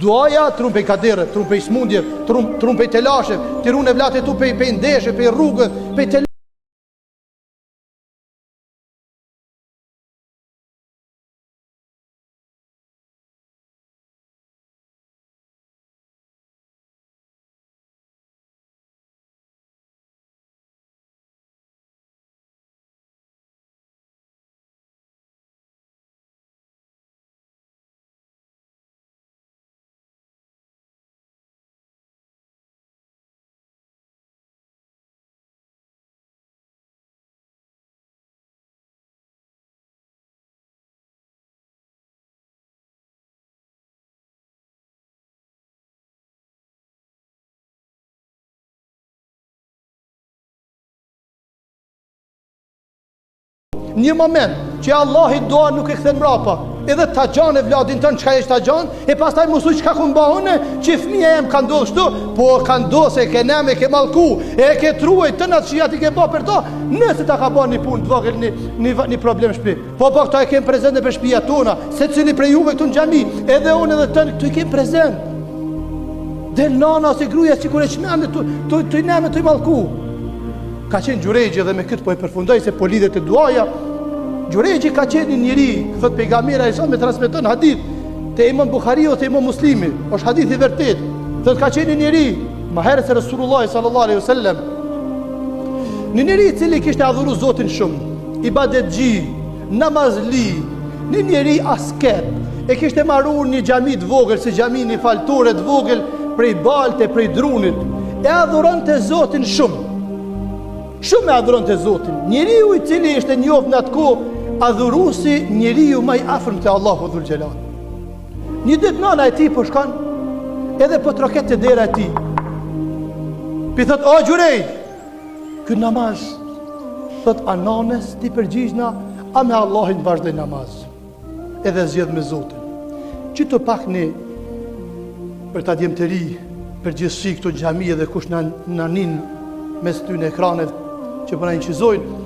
Duaja trum pe kadere, trum pe smundje, trum pe telashe, ti runë vlate tu pe ndeshe, pe rrugë, pe një moment që Allahi doa nuk e kthen mrapa. Edhe ta gjan e vladin tën çka është ta gjan, e pastaj mos u çka ku mbahone, që fëmia jem ka ndodhur kështu, po ka ndodhur se ke nem e ke mallku, e ke truaj tën atë që ti ke bë për to, nëse ta ka bën një punë të vogël, një problem shtëpi. Po këta e kem prezente për shtëpia tona, secili prej juve këtu në xhami, edhe unë edhe tën këtu i kem prezent. Del nana ose gruaja sikur e çmend tu i nem tu i mallku. Ka qenë Gjurejgji dhe me këtë po e përfundoj se po lidhet e duaja. Gjurejgji ka qenë një njeri, thot pejgamberi sa me transmeton hadith te Imam Buhariu te Imam Muslimi, është hadith i vërtet. Thot ka qenë një njeri, më herët se Resulullah sallallahu alaihi wasallam. Një njeri i cili kishte adhuru Zotin shumë, ibadetxhi, namazli, një njeri asket, e kishte marrur një xhami të vogël, si xhami një faltore të vogël prej balte, prej drunit, e adhuronte Zotin shumë. Shumë e adhuronte Zotin. Njeriu i cili ishte njoft në atë kohë adhuruesi, njeriu më i afërm te Allahu dhul xhelal. Një ditë nana e tij po shkon, edhe po troket te dera e tij. Pi thot, o Gjurej, ky namaz, thot, a nanes ti përgjigjna, a me Allahin vazhdoj namaz. Edhe zgjedh me Zotin. Që të pak ne, për ta djemtëri, përgjithësi këto xhami dhe kush na nin mes ty në ekranet që përna inqizojnë,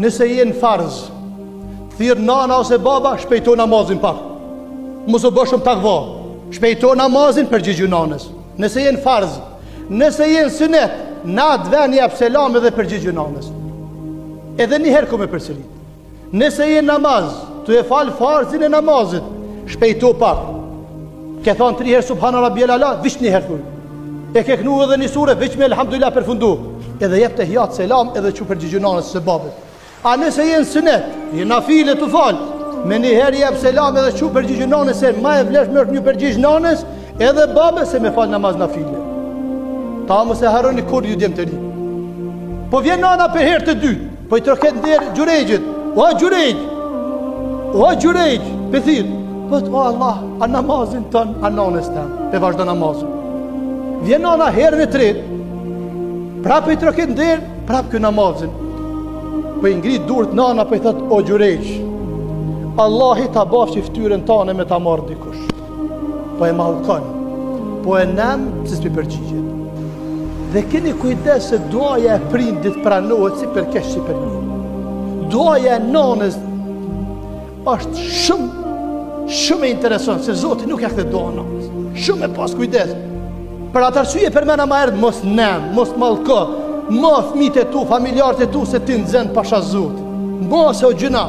nëse jenë farz, thirë nana ose baba, shpejto namazin pak. Mos u bëshëm takva, shpejto namazin përgjigju nanës. Nëse jenë farz, nëse jenë sunet, na dven jap selam edhe përgjigju nanës. Edhe një herë ku me përsërit. Nëse jenë namaz, tu e falë farzin e namazit, shpejto pak. Ke thonë 3 herë subhana rabbiyal ala, vish një herë thuj. E ke knu edhe një sure, veç me elhamdulillah përfundu. Edhe jep të hijat selam edhe që përgjigju nanës së babet. A nëse jenë sunet, jenë nafile të falë, me një herë jep selam edhe që përgjigju nanës, se ma e vlesh mërë një përgjigj nanës, edhe babes se me falë namaz nafile. Ta më se haroni kur ju djemë të ri. Po vjen nana për herë të dytë, po i troket ndërë Gjurejgjit, o Gjurejgj, për thirë, po të o Allah, a namazin tënë, a nanës tënë, për vazhdo namazin. Vjen nana herën e tretë, prapë i troket ndërë, prapë kë namazin. Po i ngrit durët nana, po i thëtë, o Gjurejgj, Allah i ta bafë që ftyrën tane me ta marrë dikush. Po e mallkon, po e nem, se s'pi përgjigjet. Dhe keni kujdes se duaja e prindit pranohet si për kesh si për një. Duaja e nanës është shumë e interesant, se Zoti nuk e kthe dua nanës. Shumë e pas kujdes. Për atë arsye për mëna më erdh mos nem, mos mallko, mos fëmijët e tu, familjarët e tu se ti nxen pasha Zotit. Mos o gjuna.